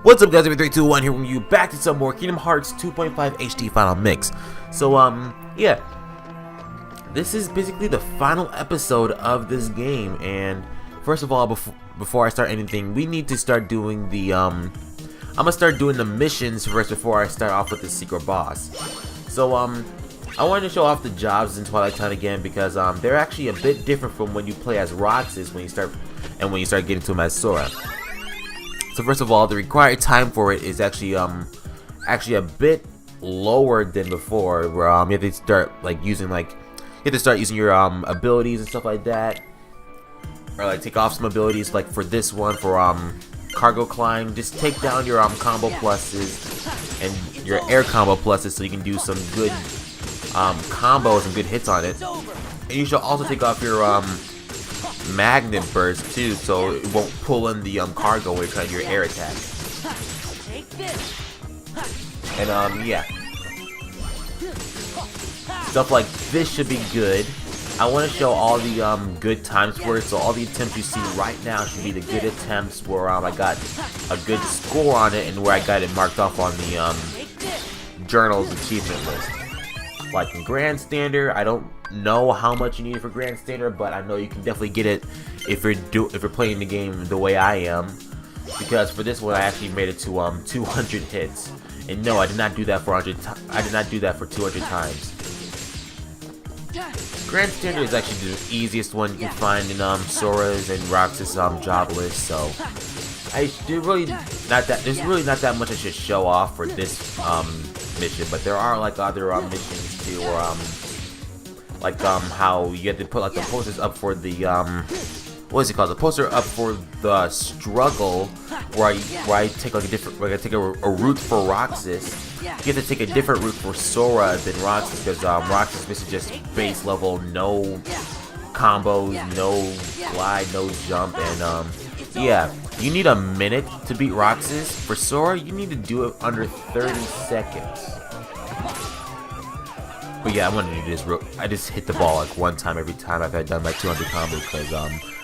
What's up, guys? 3, 2, 1 here with you, back to some more Kingdom Hearts 2.5 HD Final Mix. So, yeah. This is basically the final episode of this game, and first of all, before I start anything, we need to start doing the, I'm gonna start doing the missions first before I start off with the secret boss. So, I wanted to show off the jobs in Twilight Town again because, they're actually a bit different from when you play as Roxas when you start getting to them as Sora. So first of all, the required time for it is actually a bit lower than before, where you have to start using your abilities and stuff like that, or like take off some abilities. Like for this one, for cargo climb, just take down your combo pluses and your air combo pluses so you can do some good combos and good hits on it. And you should also take off your magnet burst too, so it won't pull in the cargo when you're trying your air attack. And yeah, stuff like this should be good. I want to show all the good times for it, so all the attempts you see right now should be the good attempts where I got a good score on it and where I got it marked off on the journal's achievement list. Like in Grand Standard, I don't know how much you need for Grand Standard, but I know you can definitely get it if you're playing the game the way I am. Because for this one, I actually made it to 200 hits, and no, I did not do that for 200 times. Grand Standard is actually the easiest one you can find in Sora's and Roxas job list, so there's really not that much I should show off for this mission, but there are like other missions too, or like how you have to put like the posters up for the what is it called? The poster up for the struggle, where I take like I take a route for Roxas. You have to take a different route for Sora than Roxas, because Roxas is just base level, no combos, no glide, no jump, and yeah, you need a minute to beat Roxas. For Sora, you need to do it under 30 seconds. But yeah, I wanted to do this. I just hit the ball like one time every time I've had done like 200 combos, because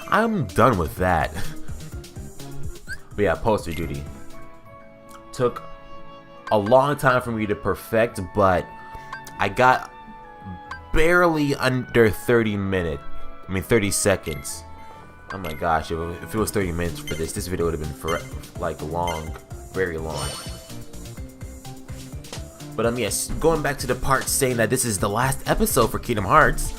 I'm done with that. But yeah, poster duty took a long time for me to perfect, but I got barely under 30 seconds. Oh my gosh, if it was 30 minutes for this video would have been long, very long. But yes, going back to the part saying that this is the last episode for Kingdom Hearts,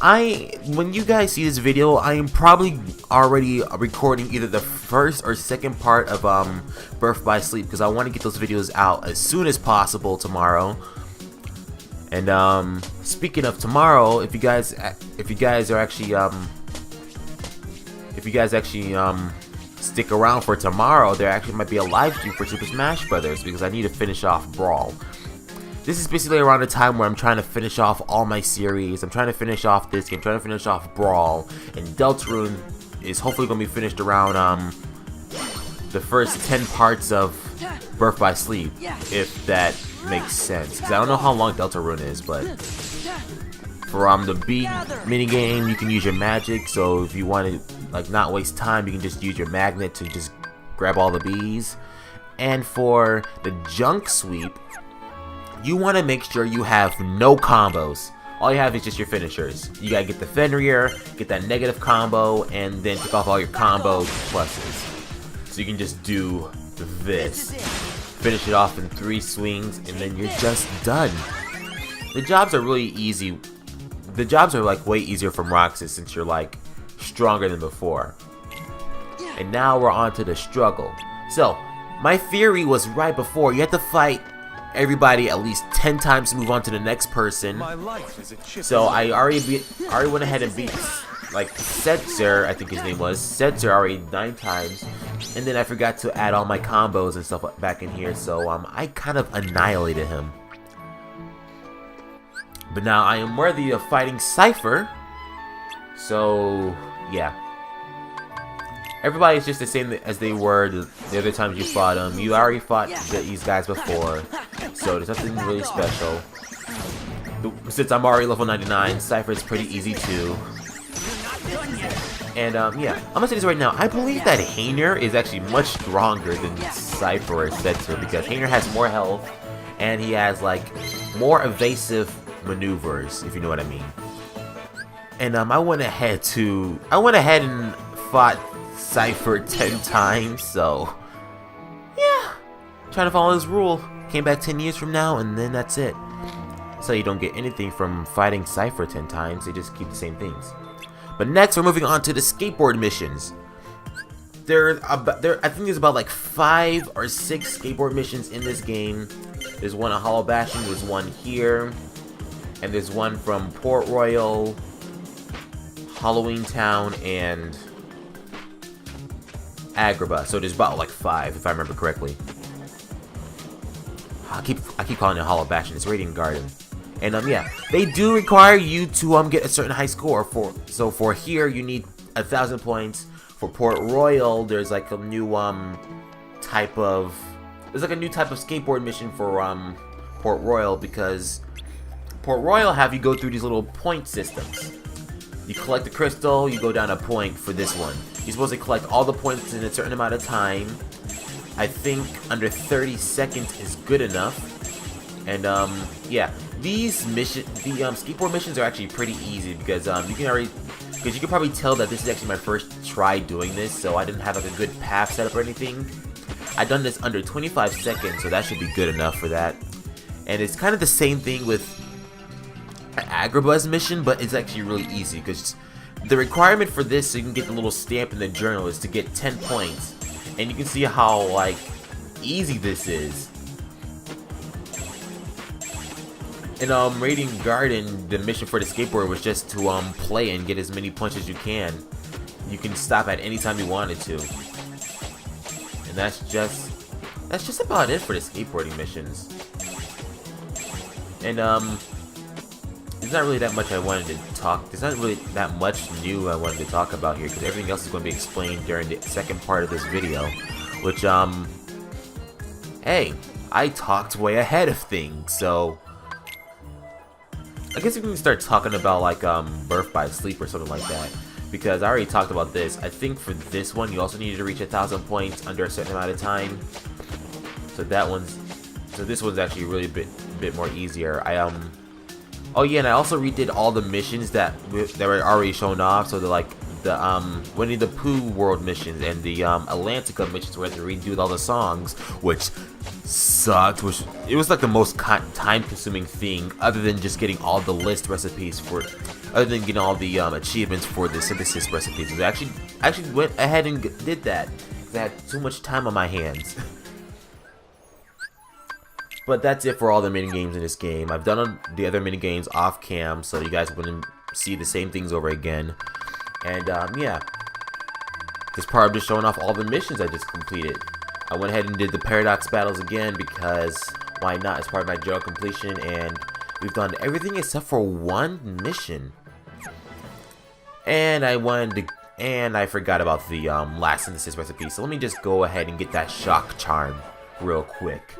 when you guys see this video, I am probably already recording either the first or second part of Birth by Sleep, because I want to get those videos out as soon as possible tomorrow. And speaking of tomorrow, if you guys actually stick around for tomorrow, there actually might be a live stream for Super Smash Brothers, because I need to finish off Brawl. This is basically around the time where I'm trying to finish off all my series. I'm trying to finish off this game, trying to finish off Brawl, and Deltarune is hopefully going to be finished around the first 10 parts of Birth by Sleep, if that makes sense. Because I don't know how long Deltarune is, but for the B minigame, you can use your magic, so if you want to not waste time, you can just use your magnet to just grab all the bees. And for the junk sweep, you want to make sure you have no combos. All you have is just your finishers. You gotta get the Fenrir, get that negative combo, and then take off all your combo pluses. So you can just do this. Finish it off in 3 swings, and then you're just done. The jobs are really easy. The jobs are way easier from Roxas, since you're stronger than before. And now we're on to the struggle. So my theory was right before, you have to fight everybody at least 10 times to move on to the next person. So I already went ahead and beat Setzer, I think his name was Setzer, already 9 times, and then I forgot to add all my combos and stuff back in here, so I kind of annihilated him. But now I am worthy of fighting Cypher. So yeah, everybody's just the same as they were the other times you fought them. You already fought these guys before, so there's nothing really special. Since I'm already level 99, Cypher is pretty easy too. And yeah, I'm gonna say this right now. I believe that Hainer is actually much stronger than Cypher or Setzer because Hainer has more health and he has like more evasive maneuvers, if you know what I mean. And I went ahead and fought Cypher 10 times, so yeah, trying to follow his rule. Came back 10 years from now, and then that's it. So you don't get anything from fighting Cypher 10 times, they just keep the same things. But next, we're moving on to the skateboard missions. I think there's about like 5 or 6 skateboard missions in this game. There's one at Hollow Bastion, there's one here, and there's one from Port Royal, Halloween Town, and Agrabah. So there's about like 5, if I remember correctly. I keep calling it Hollow Bastion. It's Radiant Garden. And yeah, they do require you to get a certain high score. For here, you need 1,000 points. For Port Royal, there's like a new type of skateboard mission for Port Royal, because Port Royal have you go through these little point systems. You collect the crystal, you go down a point for this one. You're supposed to collect all the points in a certain amount of time. I think under 30 seconds is good enough. And yeah, these skateboard missions are actually pretty easy because you can probably tell that this is actually my first try doing this, so I didn't have like a good path set up or anything. I done this under 25 seconds, so that should be good enough for that. And it's kind of the same thing with Agrabah's mission, but it's actually really easy because the requirement for this, so you can get the little stamp in the journal, is to get 10 points. And you can see how like easy this is. In Radiant Garden, the mission for the skateboard was just to play and get as many points as you can. You can stop at any time you wanted to. And that's just about it for the skateboarding missions. And there's not really that much I wanted to talk. There's not really that much new I wanted to talk about here because everything else is going to be explained during the second part of this video. Which hey, I talked way ahead of things, so I guess we can start talking about like Birth by Sleep or something like that, because I already talked about this. I think for this one you also needed to reach 1,000 points under a certain amount of time. So this one's actually really a bit more easier. Oh yeah, and I also redid all the missions that were already shown off. So the Winnie the Pooh world missions and the Atlantica missions where I had to redo all the songs, which sucked. It was like the most time-consuming thing, other than just getting all the list recipes other than getting all the achievements for the synthesis recipes. I actually went ahead and did that because I had too much time on my hands. But that's it for all the minigames in this game. I've done the other minigames off cam, so you guys wouldn't see the same things over again. And yeah, this part I'm just showing off all the missions I just completed. I went ahead and did the Paradox battles again because why not? It's part of my general completion, and we've done everything except for one mission. And I forgot about the last synthesis recipe, so let me just go ahead and get that shock charm real quick.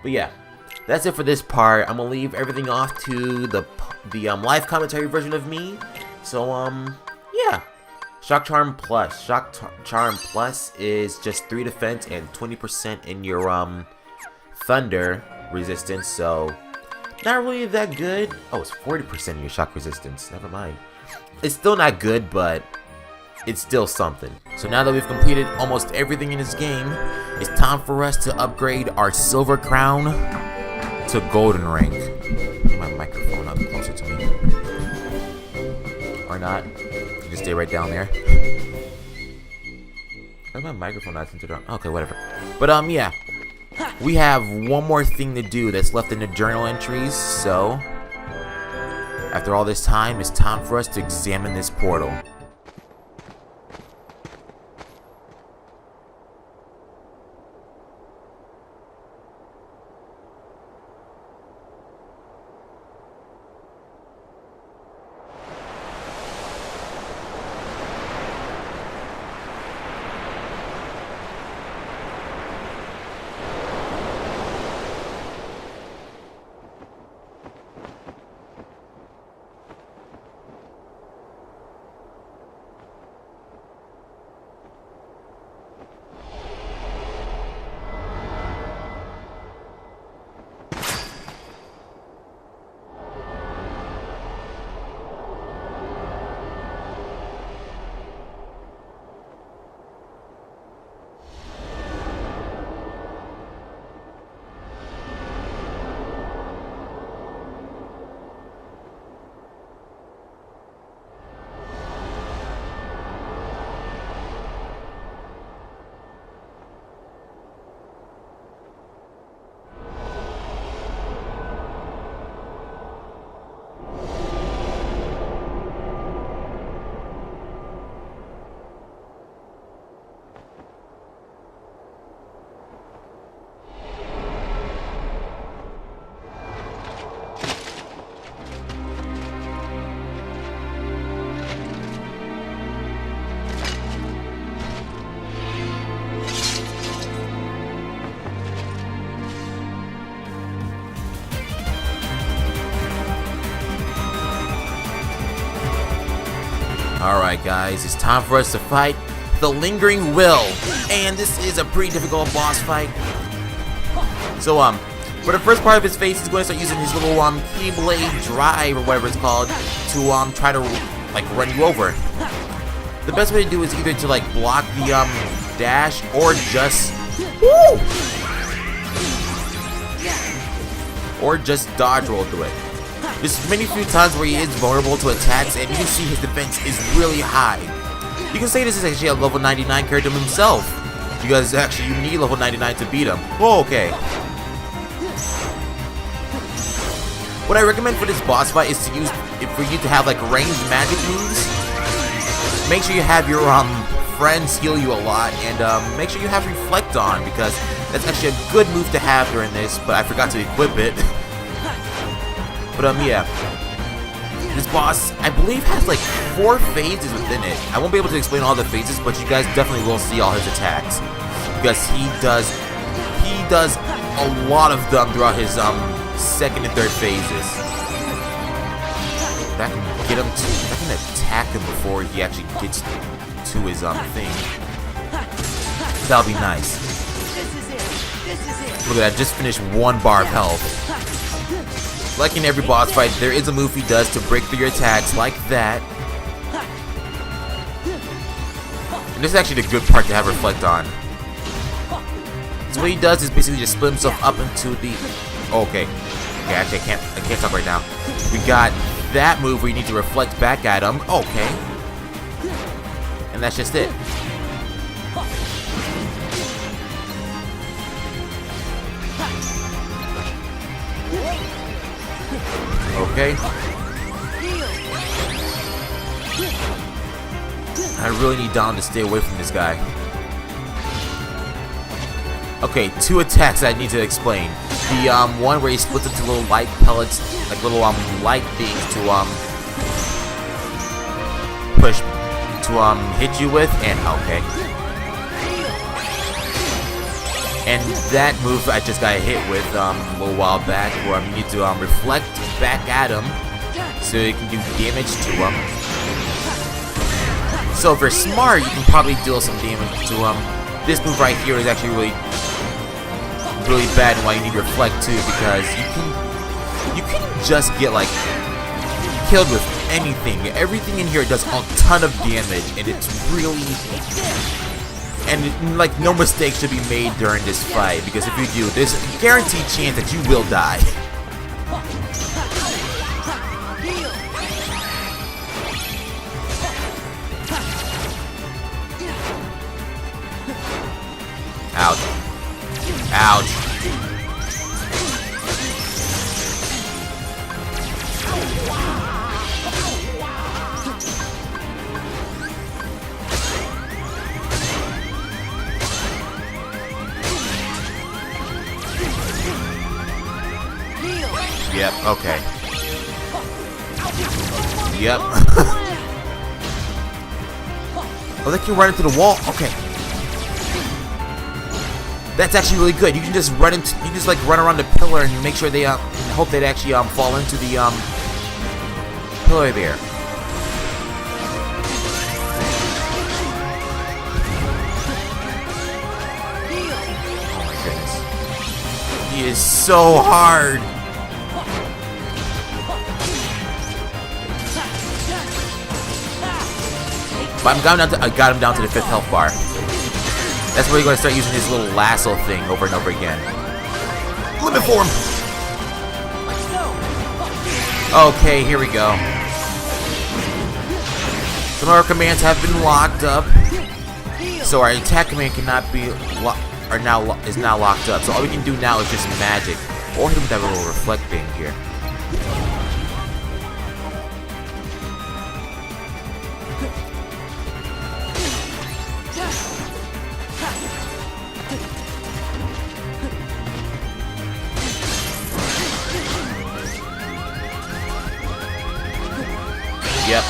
But yeah, that's it for this part. I'm gonna leave everything off to the live commentary version of me. So yeah, Shock Charm Plus. Charm Plus is just 3 defense and 20% in your thunder resistance. So not really that good. Oh, it's 40% in your shock resistance. Never mind. It's still not good, but it's still something. So now that we've completed almost everything in this game, it's time for us to upgrade our silver crown to golden ring. Get my microphone up closer to me. Or not. You just stay right down there. Where's my microphone not centered on? Okay, whatever. But yeah. We have one more thing to do that's left in the journal entries, so after all this time, it's time for us to examine this portal. Alright guys, it's time for us to fight the Lingering Will. And this is a pretty difficult boss fight. So for the first part of his face, he's going to start using his little Keyblade drive or whatever it's called to try to like run you over. The best way to do is either to like block the dash or just dodge roll through it. There's many few times where he is vulnerable to attacks, and you can see his defense is really high. You can say this is actually a level 99 character himself, because actually you need level 99 to beat him. Oh, okay. What I recommend for this boss fight is for you to have like ranged magic moves. Make sure you have your friends heal you a lot, and make sure you have Reflect on, because that's actually a good move to have during this, but I forgot to equip it. But yeah, this boss, I believe, has like 4 phases within it. I won't be able to explain all the phases, but you guys definitely will see all his attacks, because he does a lot of them throughout his second and third phases. That can get him I can attack him before he actually gets to his thing. That'll be nice. Look at that, just finished 1 bar of health. Like in every boss fight, there is a move he does to break through your attacks, like that. And this is actually the good part to have Reflect on. So what he does is basically just split himself up into the... Okay, actually I can't talk right now. We got that move where you need to reflect back at him. Okay. And that's just it. Okay. I really need Don to stay away from this guy. Okay, 2 attacks I need to explain. The one where he splits into little light pellets, like little light things to push to hit you with, and okay. And that move I just got hit with a little while back, where you need to reflect back at him so you can do damage to him. So if you're smart, you can probably deal some damage to him. This move right here is actually really bad, and why you need reflect too, because you can just get like killed with anything. Everything in here does a ton of damage, and it's really, and like no mistake should be made during this fight, because if you do, there's a guaranteed chance that you will die. Ouch. Ouch. Yep, okay. Yep. Oh, they can run into the wall? Okay. That's actually really good. You can just run around the pillar and make sure they hope they actually fall into the pillar there. Oh my goodness. He is so hard. But I got him down to the 5th health bar. That's where you're going to start using his little lasso thing over and over again. Limit form! Okay, here we go. Some of our commands have been locked up. So our attack command cannot be is now locked up. So all we can do now is just magic. Or hit him with that little reflect thing here. Yep.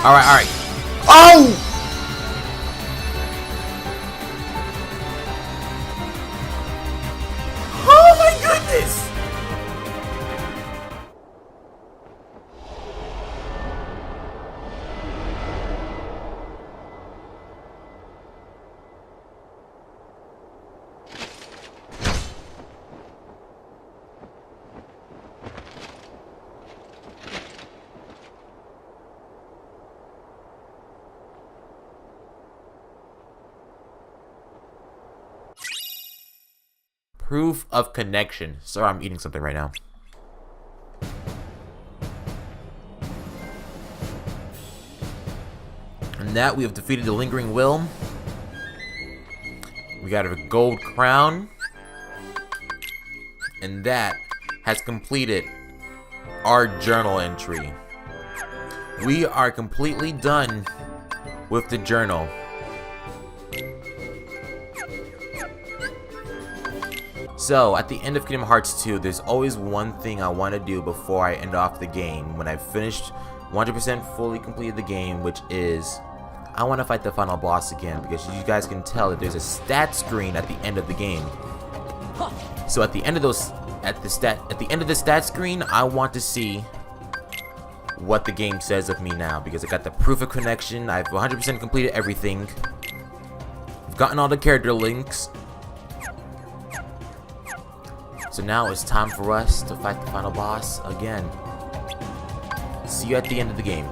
Alright, alright. Oh! Oh my goodness! Proof of connection. Sorry, I'm eating something right now. And that we have defeated the Lingering Will. We got a gold crown. And that has completed our journal entry. We are completely done with the journal. So, at the end of Kingdom Hearts 2, there's always one thing I want to do before I end off the game. When I've finished 100% fully completed the game, which is, I want to fight the final boss again, because you guys can tell that there's a stat screen at the end of the game. So at the end of the stat screen, I want to see what the game says of me now, because I got the proof of connection. I've 100% completed everything. I've gotten all the character links. So now it's time for us to fight the final boss again. See you at the end of the game.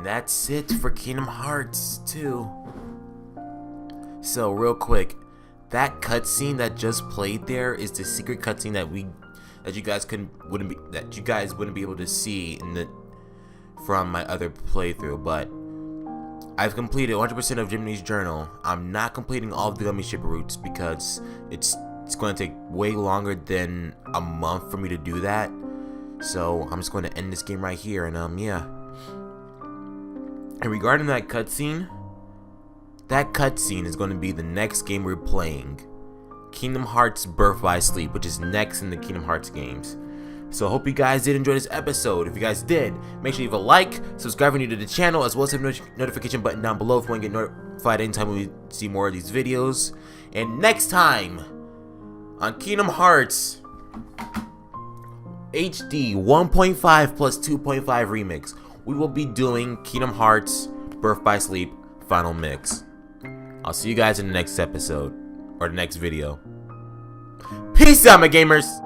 that's it for Kingdom Hearts 2. So real quick, that cutscene that just played there is the secret cutscene that you guys wouldn't be able to see from my other playthrough. But I've completed 100% of Jiminy's journal. I'm not completing all of the gummy ship routes because it's going to take way longer than a month for me to do that. So I'm just going to end this game right here, and yeah. And regarding that cutscene is going to be the next game we're playing, Kingdom Hearts Birth by Sleep, which is next in the Kingdom Hearts games. So I hope you guys did enjoy this episode. If you guys did, make sure you leave a like, subscribe if you're new to the channel, as well as hit the notification button down below if you want to get notified anytime we see more of these videos. And next time on Kingdom Hearts HD 1.5 plus 2.5 remix, we will be doing Kingdom Hearts Birth by Sleep Final Mix. I'll see you guys in the next episode, or the next video. Peace out, my gamers!